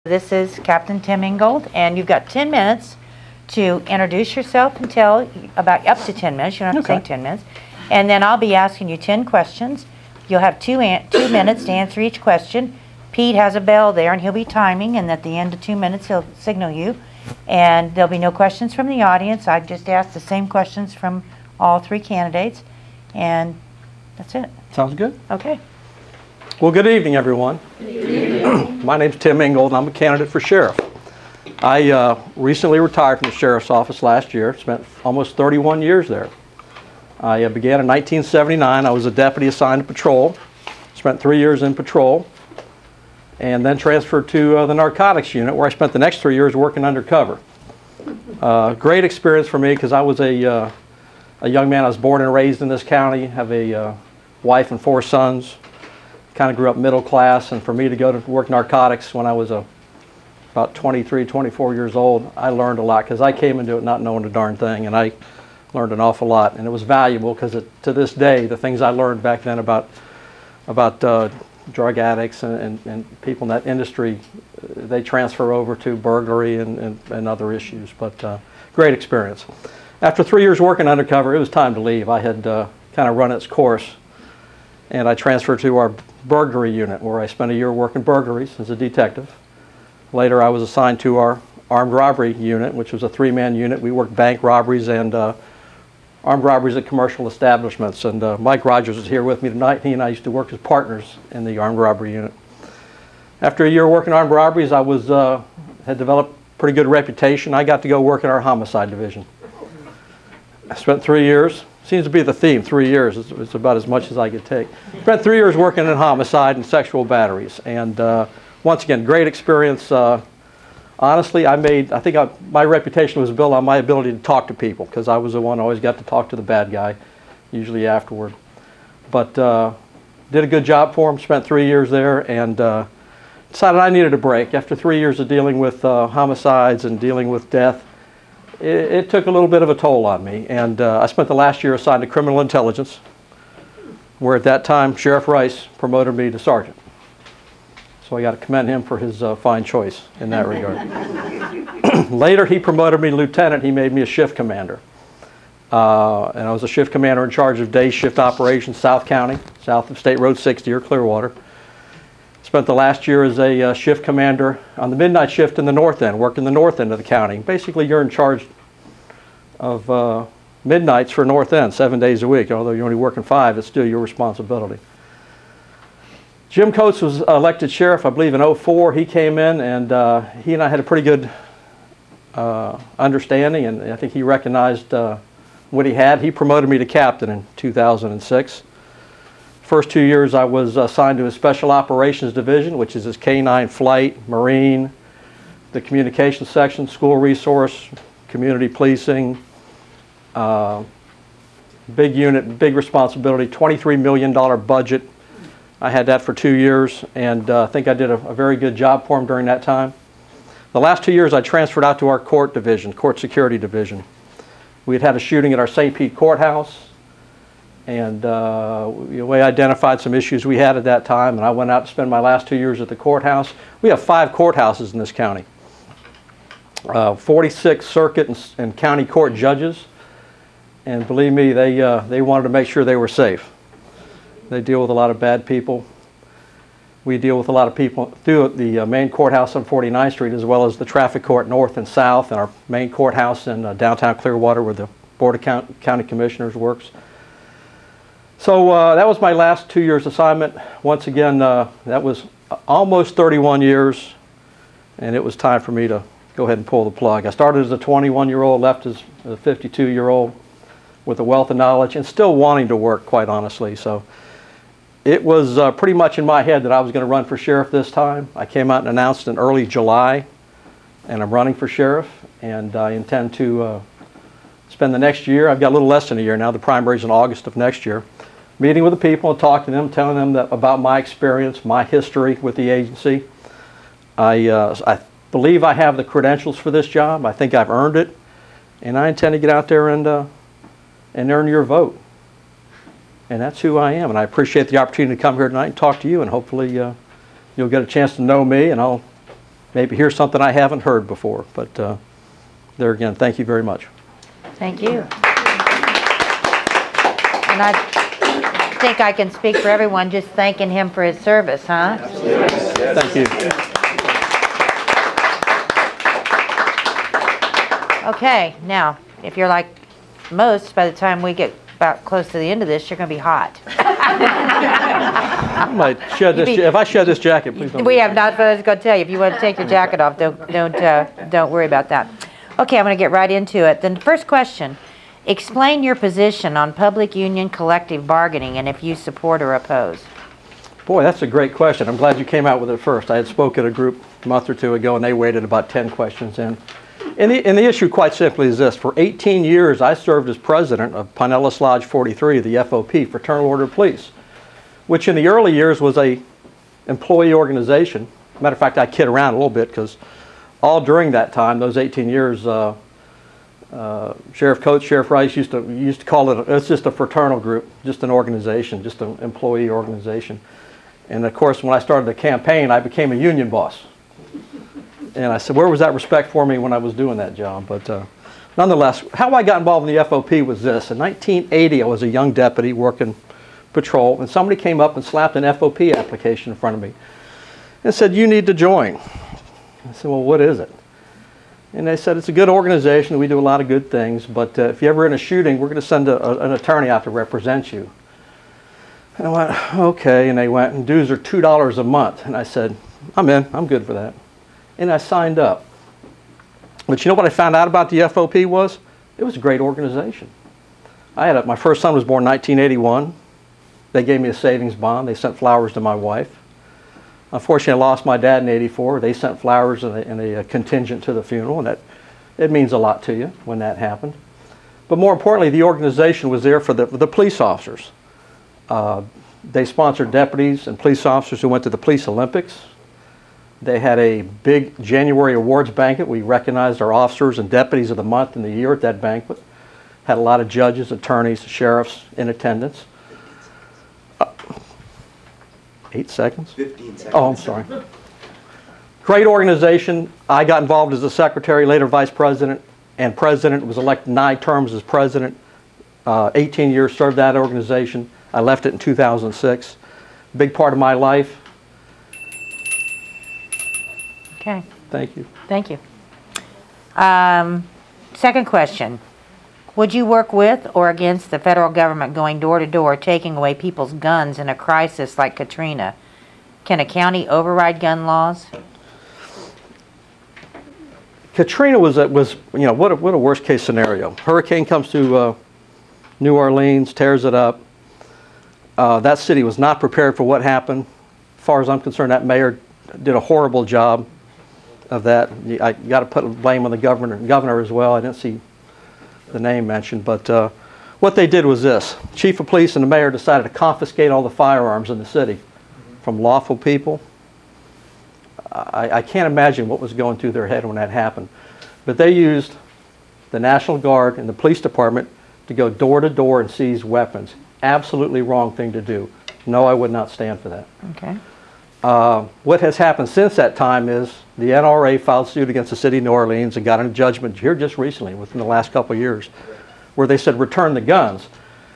This is Captain Tim Ingold, and you've got 10 minutes to introduce yourself and tell about up to 10 minutes. You don't have to say 10 minutes. And then I'll be asking you 10 questions. You'll have two minutes to answer each question. Pete has a bell there, and he'll be timing, and at the end of 2 minutes, he'll signal you. And there'll be no questions from the audience. I've just asked the same questions from all three candidates, and that's it. Sounds good. Okay. Well, good evening, everyone. Good evening. My name's Tim Ingold, and I'm a candidate for sheriff. I recently retired from the sheriff's office last year. Spent almost 31 years there. I began in 1979. I was a deputy assigned to patrol. Spent 3 years in patrol, and then transferred to the narcotics unit, where I spent the next 3 years working undercover. Great experience for me because I was a young man. I was born and raised in this county. Have a wife and 4 sons. Kind of grew up middle class, and for me to go to work narcotics when I was about 23, 24 years old, I learned a lot because I came into it not knowing a darn thing, and I learned an awful lot, and it was valuable because to this day, the things I learned back then about drug addicts and people in that industry, they transfer over to burglary and other issues, but great experience. After 3 years working undercover, it was time to leave. I had kind of run its course, and I transferred to our burglary unit, where I spent a year working burglaries as a detective. Later, I was assigned to our armed robbery unit, which was a 3-man unit. We worked bank robberies and armed robberies at commercial establishments. And Mike Rogers is here with me tonight. He and I used to work as partners in the armed robbery unit. After a year working armed robberies, I had developed a pretty good reputation. I got to go work in our homicide division. I spent 3 years. Seems to be the theme, 3 years. It's about as much as I could take. Spent 3 years working in homicide and sexual batteries. And once again, great experience. Honestly, I think my reputation was built on my ability to talk to people, because I was the one who always got to talk to the bad guy, usually afterward. But did a good job for him, spent 3 years there, and decided I needed a break. After 3 years of dealing with homicides and dealing with death, it took a little bit of a toll on me, and I spent the last year assigned to criminal intelligence, where at that time Sheriff Rice promoted me to sergeant. So I got to commend him for his fine choice in that regard. Later, he promoted me to lieutenant. He made me a shift commander, and I was a shift commander in charge of day shift operations, South County, south of State Road 60 or Clearwater. Spent the last year as a shift commander on the midnight shift in the north end, working the north end of the county. Basically, you're in charge of midnights for north end 7 days a week. Although you're only working 5, it's still your responsibility. Jim Coates was elected sheriff, I believe, in '04. He came in, and he and I had a pretty good understanding, and I think he recognized what he had. He promoted me to captain in 2006. First 2 years I was assigned to his Special Operations Division, which is his K-9 flight, Marine, the communications section, school resource, community policing. Big unit, big responsibility, $23 million budget. I had that for 2 years, and I think I did a very good job for him during that time. The last 2 years I transferred out to our court division, court security division. We had a shooting at our St. Pete courthouse, and we identified some issues we had at that time, and I went out to spend my last 2 years at the courthouse. We have 5 courthouses in this county, 46 circuit and county court judges, and believe me, they wanted to make sure they were safe. They deal with a lot of bad people. We deal with a lot of people through the main courthouse on 49th Street, as well as the traffic court north and south, and our main courthouse in downtown Clearwater, where the Board of County Commissioners works. So that was my last 2 years assignment. Once again, that was almost 31 years, and it was time for me to go ahead and pull the plug. I started as a 21-year-old, left as a 52-year-old with a wealth of knowledge and still wanting to work, quite honestly. So it was pretty much in my head that I was going to run for sheriff this time. I came out and announced in early July, and I'm running for sheriff, and I intend to spend the next year, I've got a little less than a year now, the primary's in August of next year, meeting with the people and talking to them, telling them about my experience, my history with the agency. I believe I have the credentials for this job. I think I've earned it, and I intend to get out there and earn your vote. And that's who I am, and I appreciate the opportunity to come here tonight and talk to you, and hopefully you'll get a chance to know me, and I'll maybe hear something I haven't heard before. But there again, thank you very much. Thank you. And I think I can speak for everyone just thanking him for his service, huh? Thank you. Okay, now, if you're like most, by the time we get about close to the end of this, you're going to be hot. I might shed this. If I shed this jacket, please don't. We have not, but I was going to tell you, if you want to take your jacket off, don't worry about that. Okay, I'm going to get right into it. Then the first question, explain your position on public union collective bargaining and if you support or oppose. Boy, that's a great question. I'm glad you came out with it first. I had spoke at a group a month or two ago, and they waited about 10 questions in. And the issue, quite simply, is this. For 18 years, I served as president of Pinellas Lodge 43, the FOP, Fraternal Order of Police, which in the early years was a employee organization. Matter of fact, I kid around a little bit because all during that time, those 18 years, Sheriff Coates, Sheriff Rice used to call it, it's just a fraternal group, just an organization, just an employee organization. And of course, when I started the campaign, I became a union boss. And I said, where was that respect for me when I was doing that job? But nonetheless, how I got involved in the FOP was this. In 1980, I was a young deputy working patrol, and somebody came up and slapped an FOP application in front of me and said, you need to join. I said, well, what is it? And they said, it's a good organization. We do a lot of good things, but if you're ever in a shooting, we're going to send an attorney out to represent you. And I went, okay. And they went, and dues are $2 a month. And I said, I'm in. I'm good for that. And I signed up. But you know what I found out about the FOP was? It was a great organization. My first son was born in 1981. They gave me a savings bond. They sent flowers to my wife. Unfortunately, I lost my dad in '84. They sent flowers and a contingent to the funeral, and it means a lot to you when that happened. But more importantly, the organization was there for the police officers. They sponsored deputies and police officers who went to the Police Olympics. They had a big January awards banquet. We recognized our officers and deputies of the month and the year at that banquet. Had a lot of judges, attorneys, sheriffs in attendance. 8 seconds? 15 seconds. Oh, I'm sorry. Great organization. I got involved as a secretary, later vice president, and president. Was elected 9 terms as president. 18 years served that organization. I left it in 2006. Big part of my life. Okay. Thank you. Thank you. Second question. Would you work with or against the federal government going door to door, taking away people's guns in a crisis like Katrina? Can a county override gun laws? Katrina was you know, what a worst case scenario. Hurricane comes to New Orleans, tears it up. That city was not prepared for what happened. As far as I'm concerned, that mayor did a horrible job of that. I got to put blame on the governor as well. I didn't see the name mentioned, but what they did was this. Chief of police and the mayor decided to confiscate all the firearms in the city from lawful people. I can't imagine what was going through their head when that happened. But they used the National Guard and the police department to go door to door and seize weapons. Absolutely wrong thing to do. No, I would not stand for that. Okay. What has happened since that time is the NRA filed suit against the city of New Orleans and got a judgment here just recently, within the last couple of years, where they said return the guns.